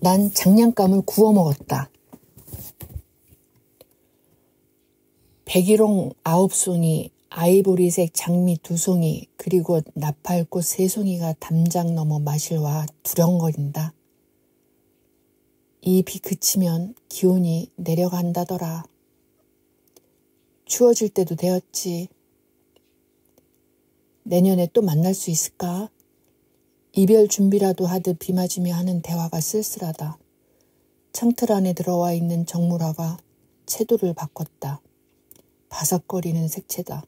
난 장난감을 구워 먹었다. 백일홍 9송이, 아이보리색 장미 2송이, 그리고 나팔꽃 3송이가 담장 넘어 마실 와 두렁거린다. 이 비 그치면 기온이 내려간다더라. 추워질 때도 되었지. 내년에 또 만날 수 있을까? 이별 준비라도 하듯 비 맞으며 하는 대화가 쓸쓸하다. 창틀 안에 들어와 있는 정물화가 채도를 바꿨다. 바삭거리는 색채다.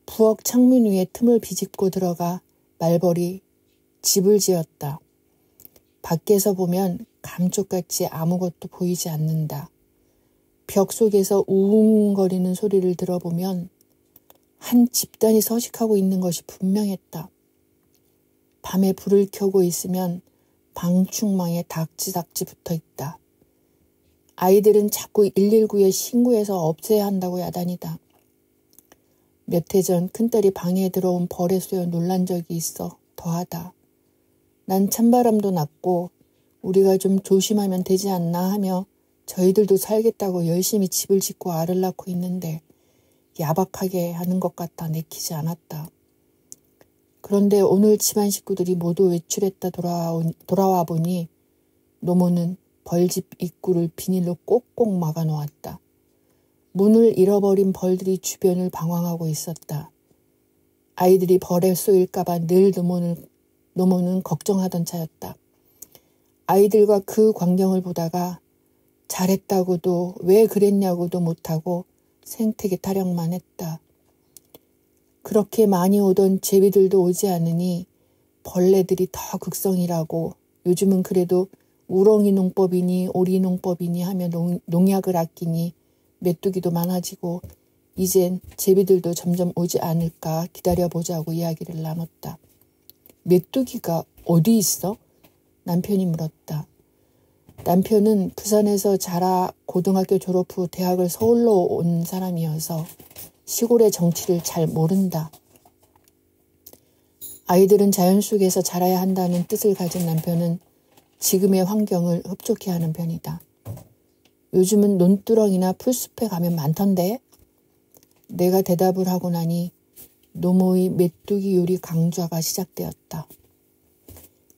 부엌 창문 위에 틈을 비집고 들어가 말벌이 집을 지었다. 밖에서 보면 감쪽같이 아무것도 보이지 않는다. 벽 속에서 우웅거리는 소리를 들어보면 한 집단이 서식하고 있는 것이 분명했다. 밤에 불을 켜고 있으면 방충망에 닥지닥지 붙어 있다. 아이들은 자꾸 119에 신고해서 없애야 한다고 야단이다. 몇 해 전 큰딸이 방에 들어온 벌에 쏘여 놀란 적이 있어 더하다. 난 찬바람도 났고 우리가 좀 조심하면 되지 않나 하며 저희들도 살겠다고 열심히 집을 짓고 알을 낳고 있는데 야박하게 하는 것 같아 내키지 않았다. 그런데 오늘 집안 식구들이 모두 외출했다 돌아와 보니 노모는 벌집 입구를 비닐로 꼭꼭 막아 놓았다. 문을 잃어버린 벌들이 주변을 방황하고 있었다. 아이들이 벌에 쏘일까봐 늘 노모는 걱정하던 차였다. 아이들과 그 광경을 보다가 잘했다고도 왜 그랬냐고도 못하고 생태계 타령만 했다. 그렇게 많이 오던 제비들도 오지 않으니 벌레들이 더 극성이라고 요즘은 그래도 우렁이 농법이니 오리 농법이니 하며 농약을 아끼니 메뚜기도 많아지고 이젠 제비들도 점점 오지 않을까 기다려보자고 이야기를 나눴다. 메뚜기가 어디 있어? 남편이 물었다. 남편은 부산에서 자라 고등학교 졸업 후 대학을 서울로 온 사람이어서 시골의 정치를 잘 모른다. 아이들은 자연 속에서 자라야 한다는 뜻을 가진 남편은 지금의 환경을 흡족해 하는 편이다. 요즘은 논두렁이나 풀숲에 가면 많던데? 내가 대답을 하고 나니 노모의 메뚜기 요리 강좌가 시작되었다.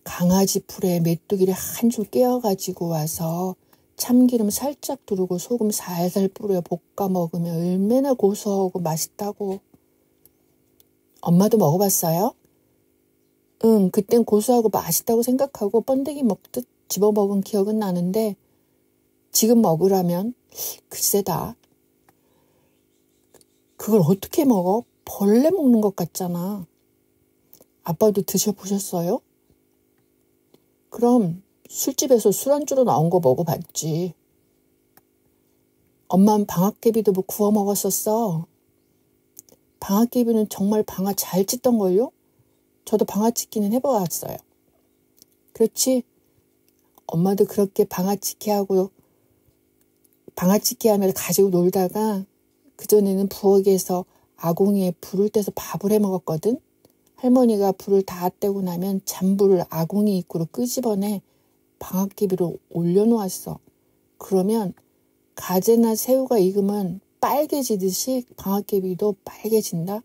강아지 풀에 메뚜기를 한 줄 깨어가지고 와서 참기름 살짝 두르고 소금 살살 뿌려 볶아 먹으면 얼마나 고소하고 맛있다고. 엄마도 먹어봤어요? 응, 그땐 고소하고 맛있다고 생각하고 번데기 먹듯 집어먹은 기억은 나는데 지금 먹으라면 글쎄다. 그걸 어떻게 먹어? 벌레 먹는 것 같잖아. 아빠도 드셔보셨어요? 그럼 술집에서 술안주로 나온 거 먹어봤지. 엄만 방앗개비도 뭐 구워 먹었었어. 방앗개비는 정말 방아 잘 찢던걸요? 저도 방아 찢기는 해보았어요. 그렇지? 엄마도 그렇게 방아 찢기 하면서 가지고 놀다가 그전에는 부엌에서 아궁이에 불을 떼서 밥을 해 먹었거든. 할머니가 불을 다 떼고 나면 잔불을 아궁이 입구로 끄집어내 방앗개비로 올려놓았어. 그러면 가재나 새우가 익으면 빨개지듯이 방앗개비도 빨개진다.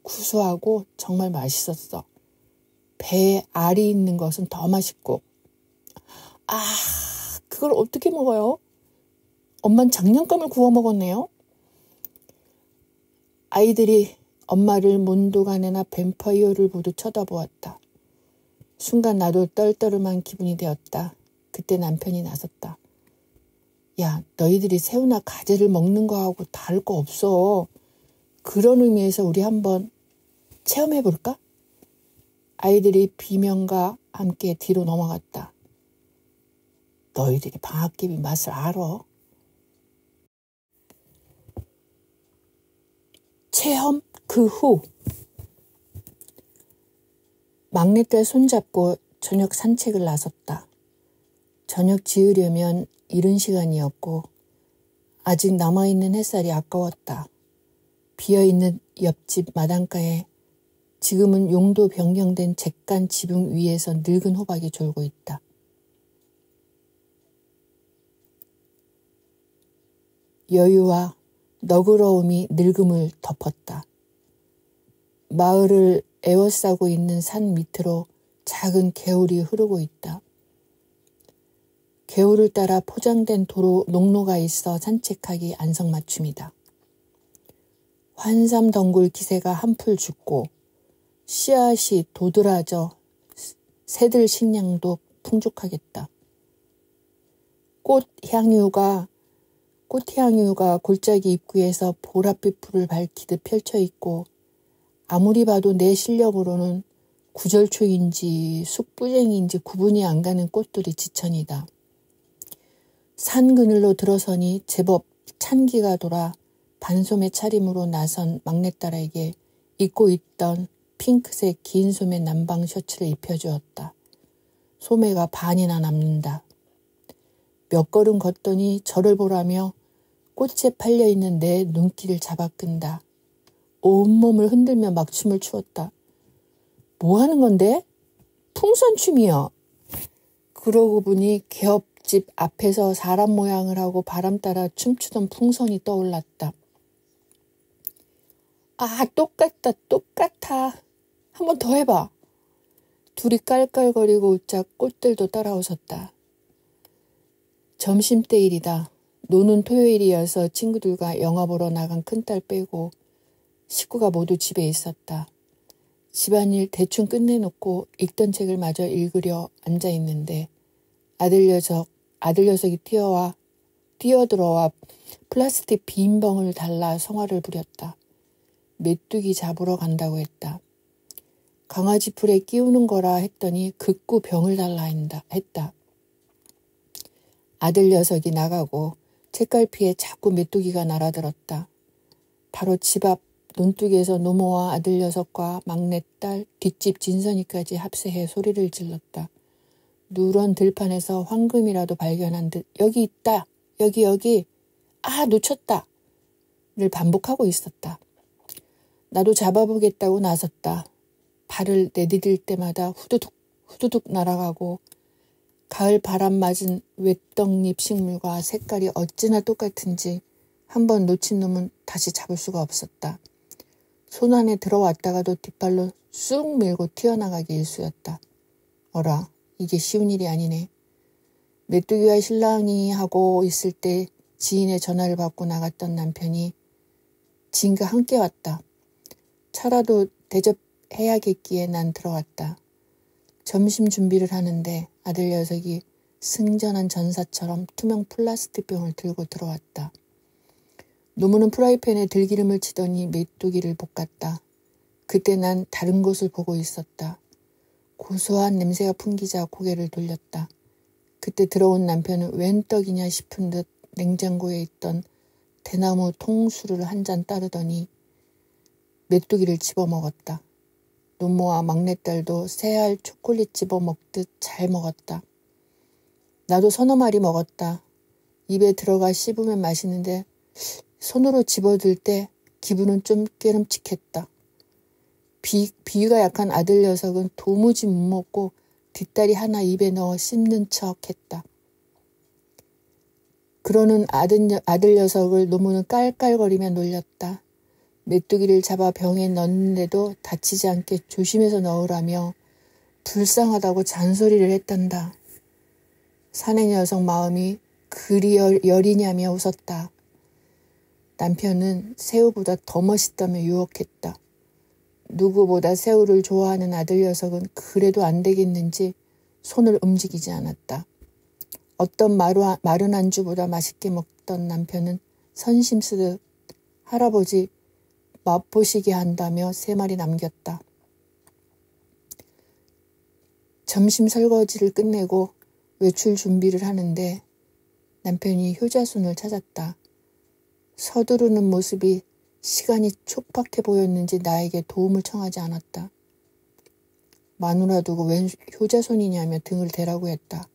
구수하고 정말 맛있었어. 배에 알이 있는 것은 더 맛있고. 아, 그걸 어떻게 먹어요? 엄만 장난감을 구워 먹었네요. 아이들이 엄마를 몬도가네나 뱀파이어를 보듯 쳐다보았다. 순간 나도 떨떠름한 기분이 되었다. 그때 남편이 나섰다. 야, 너희들이 새우나 가재를 먹는 거하고 다를 거 없어. 그런 의미에서 우리 한번 체험해볼까? 아이들이 비명과 함께 뒤로 넘어갔다. 너희들이 방앗개비 맛을 알아? 체험 그 후. 막내딸 손잡고 저녁 산책을 나섰다. 저녁 지으려면 이른 시간이었고 아직 남아있는 햇살이 아까웠다. 비어있는 옆집 마당가에 지금은 용도 변경된 잿간 지붕 위에서 늙은 호박이 졸고 있다. 여유와 너그러움이 늙음을 덮었다. 마을을 에워싸고 있는 산 밑으로 작은 개울이 흐르고 있다. 개울을 따라 포장된 도로 농로가 있어 산책하기 안성맞춤이다. 환삼덩굴 기세가 한풀 죽고 씨앗이 도드라져 새들 식량도 풍족하겠다. 꽃향유가 골짜기 입구에서 보랏빛 불을 밝히듯 펼쳐있고 아무리 봐도 내 실력으로는 구절초인지 숙부쟁이인지 구분이 안 가는 꽃들이 지천이다. 산 그늘로 들어서니 제법 찬기가 돌아 반소매 차림으로 나선 막내딸에게 입고 있던 핑크색 긴 소매 남방 셔츠를 입혀주었다. 소매가 반이나 남는다. 몇 걸음 걷더니 저를 보라며 꽃에 팔려있는 내 눈길을 잡아 끈다. 온몸을 흔들며 막 춤을 추었다. 뭐 하는 건데? 풍선춤이요. 그러고 보니 개업집 앞에서 사람 모양을 하고 바람 따라 춤추던 풍선이 떠올랐다. 아, 똑같아. 한 번 더 해봐. 둘이 깔깔거리고 웃자 꽃들도 따라 웃었다. 점심때 일이다. 노는 토요일이어서 친구들과 영화 보러 나간 큰딸 빼고 식구가 모두 집에 있었다. 집안일 대충 끝내놓고 읽던 책을 마저 읽으려 앉아있는데 아들 녀석이 뛰어들어와 플라스틱 빈병을 달라 성화를 부렸다. 메뚜기 잡으러 간다고 했다. 강아지 풀에 끼우는 거라 했더니 극구 병을 달라 했다. 아들 녀석이 나가고 책갈피에 자꾸 메뚜기가 날아들었다. 바로 집 앞 논둑에서 노모와 아들 녀석과 막내딸, 뒷집 진선이까지 합세해 소리를 질렀다. 누런 들판에서 황금이라도 발견한 듯 여기 있다. 여기. 아, 놓쳤다. 를 반복하고 있었다. 나도 잡아보겠다고 나섰다. 발을 내디딜 때마다 후두둑 날아가고 가을 바람 맞은 외떡잎 식물과 색깔이 어찌나 똑같은지 한번 놓친 놈은 다시 잡을 수가 없었다. 손 안에 들어왔다가도 뒷발로 쑥 밀고 튀어나가기 일쑤였다. 어라, 이게 쉬운 일이 아니네. 메뚜기와 신랑이 하고 있을 때 지인의 전화를 받고 나갔던 남편이 지인과 함께 왔다. 차라도 대접해야겠기에 난 들어왔다. 점심 준비를 하는데 아들 녀석이 승전한 전사처럼 투명 플라스틱 병을 들고 들어왔다. 노무는 프라이팬에 들기름을 치더니 메뚜기를 볶았다. 그때 난 다른 곳을 보고 있었다. 고소한 냄새가 풍기자 고개를 돌렸다. 그때 들어온 남편은 웬 떡이냐 싶은 듯 냉장고에 있던 대나무 통수를 한 잔 따르더니 메뚜기를 집어먹었다. 노모와 막내딸도 새알 초콜릿 집어먹듯 잘 먹었다. 나도 서너 마리 먹었다. 입에 들어가 씹으면 맛있는데 손으로 집어들 때 기분은 좀 깨름칙했다. 비위가 약한 아들 녀석은 도무지 못 먹고 뒷다리 하나 입에 넣어 씹는 척했다. 그러는 아들 녀석을 노모는 깔깔거리며 놀렸다. 메뚜기를 잡아 병에 넣는데도 다치지 않게 조심해서 넣으라며 불쌍하다고 잔소리를 했단다. 사내 녀석 마음이 그리 여리냐며 웃었다. 남편은 새우보다 더 멋있다며 유혹했다. 누구보다 새우를 좋아하는 아들 녀석은 그래도 안 되겠는지 손을 움직이지 않았다. 어떤 마른 안주보다 맛있게 먹던 남편은 선심 쓰듯 할아버지 맛보시게 한다며 3마리 남겼다. 점심 설거지를 끝내고 외출 준비를 하는데 남편이 효자손을 찾았다. 서두르는 모습이 시간이 촉박해 보였는지 나에게 도움을 청하지 않았다. 마누라 두고 웬 효자손이냐며 등을 대라고 했다.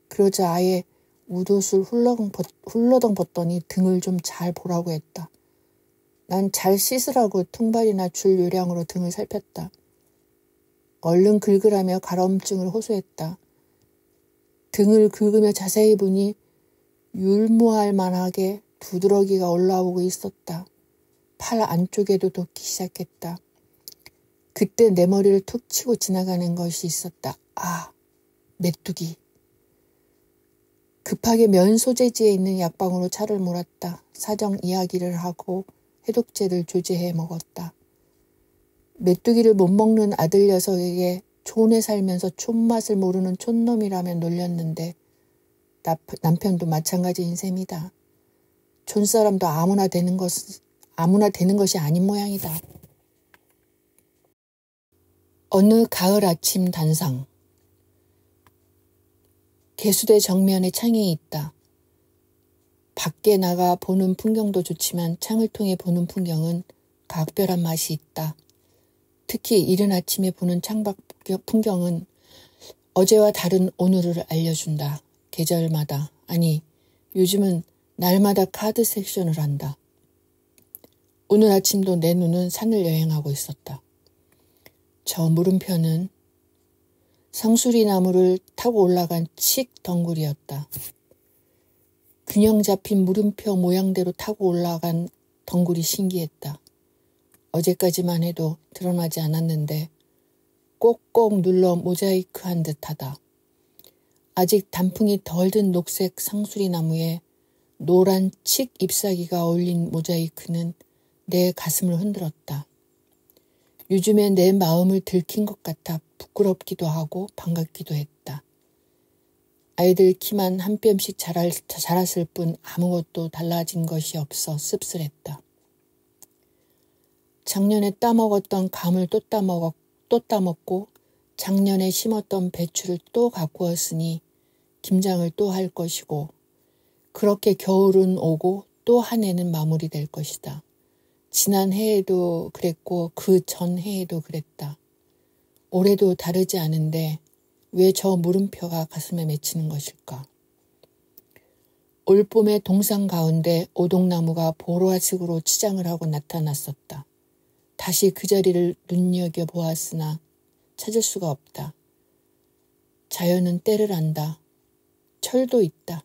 그러자 아예 웃옷을 훌러덩 벗더니 등을 좀 잘 보라고 했다. 난 잘 씻으라고 퉁발이나 줄 요량으로 등을 살폈다. 얼른 긁으라며 가라움증을 호소했다. 등을 긁으며 자세히 보니 율무할 만하게 두드러기가 올라오고 있었다. 팔 안쪽에도 돋기 시작했다. 그때 내 머리를 툭 치고 지나가는 것이 있었다. 아, 메뚜기. 급하게 면 소재지에 있는 약방으로 차를 몰았다. 사정 이야기를 하고 해독제를 조제해 먹었다. 메뚜기를 못 먹는 아들 녀석에게 촌에 살면서 촌맛을 모르는 촌놈이라며 놀렸는데 남편도 마찬가지인 셈이다. 촌사람도 아무나 되는 것이 아닌 모양이다. 어느 가을 아침 단상. 개수대 정면에 창이 있다. 밖에 나가 보는 풍경도 좋지만 창을 통해 보는 풍경은 각별한 맛이 있다. 특히 이른 아침에 보는 창밖 풍경은 어제와 다른 오늘을 알려준다. 계절마다, 아니 요즘은 날마다 카드 섹션을 한다. 오늘 아침도 내 눈은 산을 여행하고 있었다. 저 물음표는 상수리 나무를 타고 올라간 칡 덩굴이었다. 균형 잡힌 물음표 모양대로 타고 올라간 덩굴이 신기했다. 어제까지만 해도 드러나지 않았는데 꼭꼭 눌러 모자이크한 듯하다. 아직 단풍이 덜 든 녹색 상수리 나무에 노란 칡 잎사귀가 어울린 모자이크는 내 가슴을 흔들었다. 요즘에 내 마음을 들킨 것 같아 부끄럽기도 하고 반갑기도 했다. 아이들 키만 한 뼘씩 자랐을 뿐 아무것도 달라진 것이 없어 씁쓸했다. 작년에 따먹었던 감을 또 따먹고 작년에 심었던 배추를 또 가꾸었으니 김장을 또 할 것이고 그렇게 겨울은 오고 또 한 해는 마무리될 것이다. 지난 해에도 그랬고 그 전 해에도 그랬다. 올해도 다르지 않은데 왜 저 물음표가 가슴에 맺히는 것일까? 올봄의 동산 가운데 오동나무가 보라색으로 치장을 하고 나타났었다. 다시 그 자리를 눈여겨보았으나 찾을 수가 없다. 자연은 때를 안다. 철도 있다.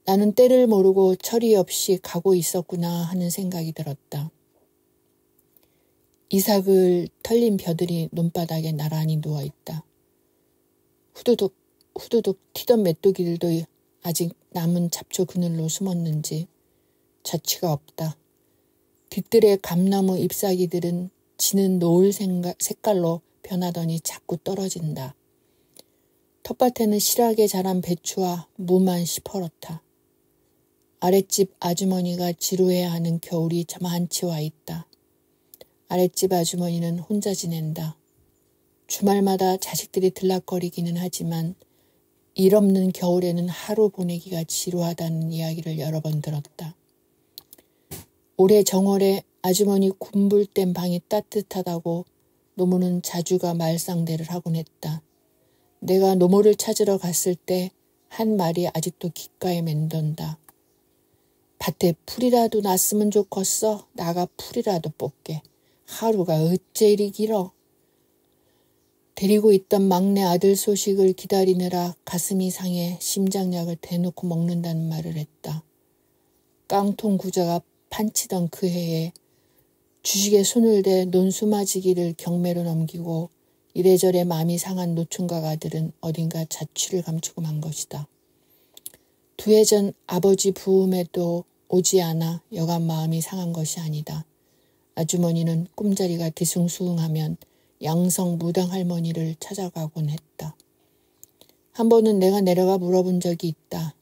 나는 때를 모르고 철이 없이 가고 있었구나 하는 생각이 들었다. 이삭을 털린 벼들이 논바닥에 나란히 누워있다. 후두둑 튀던 메뚜기들도 아직 남은 잡초 그늘로 숨었는지 자취가 없다. 뒤뜰의 감나무 잎사귀들은 지는 노을 색깔로 변하더니 자꾸 떨어진다. 텃밭에는 실하게 자란 배추와 무만 시퍼렇다. 아랫집 아주머니가 지루해하는 겨울이 저만치 와 있다. 아랫집 아주머니는 혼자 지낸다. 주말마다 자식들이 들락거리기는 하지만 일 없는 겨울에는 하루 보내기가 지루하다는 이야기를 여러 번 들었다. 올해 정월에 아주머니 군불 뗀 방이 따뜻하다고 노모는 자주가 말상대를 하곤 했다. 내가 노모를 찾으러 갔을 때 한 말이 아직도 귓가에 맴돈다. 밭에 풀이라도 났으면 좋겠어. 나가 풀이라도 뽑게. 하루가 어째 이리 길어. 데리고 있던 막내 아들 소식을 기다리느라 가슴이 상해 심장약을 대놓고 먹는다는 말을 했다. 깡통 구자가 판치던 그 해에 주식에 손을 대 논수마지기를 경매로 넘기고 이래저래 마음이 상한 노총각 아들은 어딘가 자취를 감추고 만 것이다. 2해 전 아버지 부음에도 오지 않아 여간 마음이 상한 것이 아니다. 아주머니는 꿈자리가 뒤숭숭하면 양성 무당 할머니를 찾아가곤 했다. 한 번은 내가 내려가 물어본 적이 있다.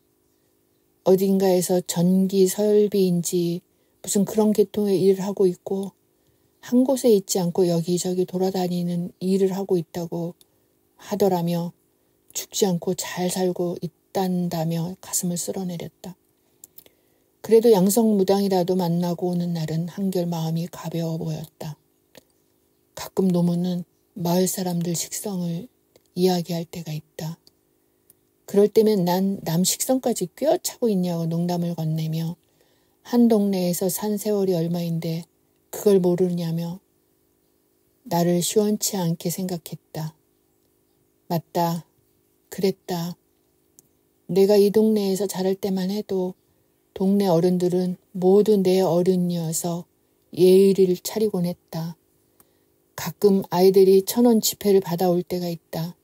어딘가에서 전기 설비인지 무슨 그런 계통의 일을 하고 있고 한 곳에 있지 않고 여기저기 돌아다니는 일을 하고 있다고 하더라며 죽지 않고 잘 살고 있단다며 가슴을 쓸어내렸다. 그래도 양성무당이라도 만나고 오는 날은 한결 마음이 가벼워 보였다. 가끔 노무는 마을 사람들 식성을 이야기할 때가 있다. 그럴 때면 난 남 식성까지 꿰어차고 있냐고 농담을 건네며 한 동네에서 산 세월이 얼마인데 그걸 모르냐며 나를 시원치 않게 생각했다. 맞다. 그랬다. 내가 이 동네에서 자랄 때만 해도 동네 어른들은 모두 내 어른이어서 예의를 차리곤 했다. 가끔 아이들이 1,000원 지폐를 받아올 때가 있다.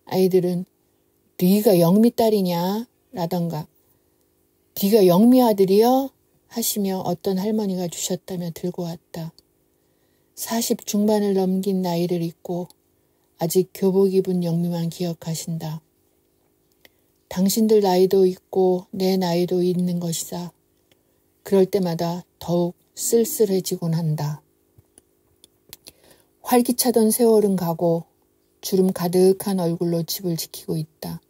아이들은 네가 영미 딸이냐? 라던가 네가 영미 아들이여? 하시며 어떤 할머니가 주셨다며 들고 왔다. 40 중반을 넘긴 나이를 잊고 아직 교복 입은 영미만 기억하신다. 당신들 나이도 있고 내 나이도 있는 것이다. 그럴 때마다 더욱 쓸쓸해지곤 한다. 활기차던 세월은 가고 주름 가득한 얼굴로 집을 지키고 있다.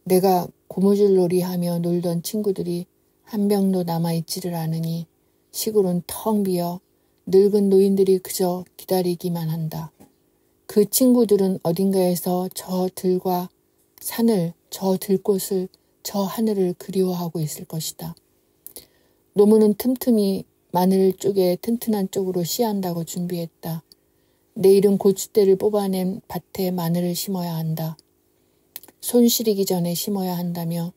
내가 고무줄놀이 하며 놀던 친구들이 한 명도 남아있지를 않으니 시골은 텅 비어 늙은 노인들이 그저 기다리기만 한다. 그 친구들은 어딘가에서 저 들과 산을, 저 들꽃을, 저 하늘을 그리워하고 있을 것이다. 노무는 틈틈이 마늘을 쪼개 튼튼한 쪽으로 씨한다고 준비했다. 내일은 고추대를 뽑아낸 밭에 마늘을 심어야 한다. 손 시리기 전에 심어야 한다며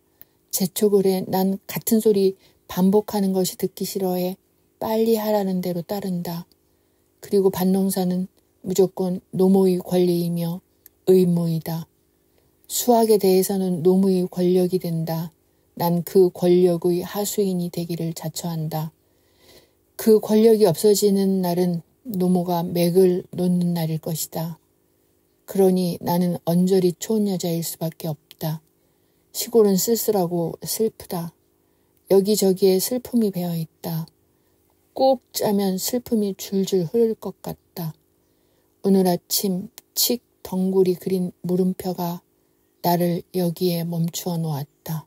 재촉을 해 난 같은 소리 반복하는 것이 듣기 싫어해 빨리 하라는 대로 따른다. 그리고 밭농사는 무조건 노무의 권리이며 의무이다. 수학에 대해서는 노무의 권력이 된다. 난 그 권력의 하수인이 되기를 자처한다. 그 권력이 없어지는 날은 노모가 맥을 놓는 날일 것이다. 그러니 나는 언저리 좋은 여자일 수밖에 없다. 시골은 쓸쓸하고 슬프다. 여기저기에 슬픔이 배어있다. 꼭 짜면 슬픔이 줄줄 흐를 것 같다. 오늘 아침 칡 덩굴이 그린 물음표가 나를 여기에 멈추어 놓았다.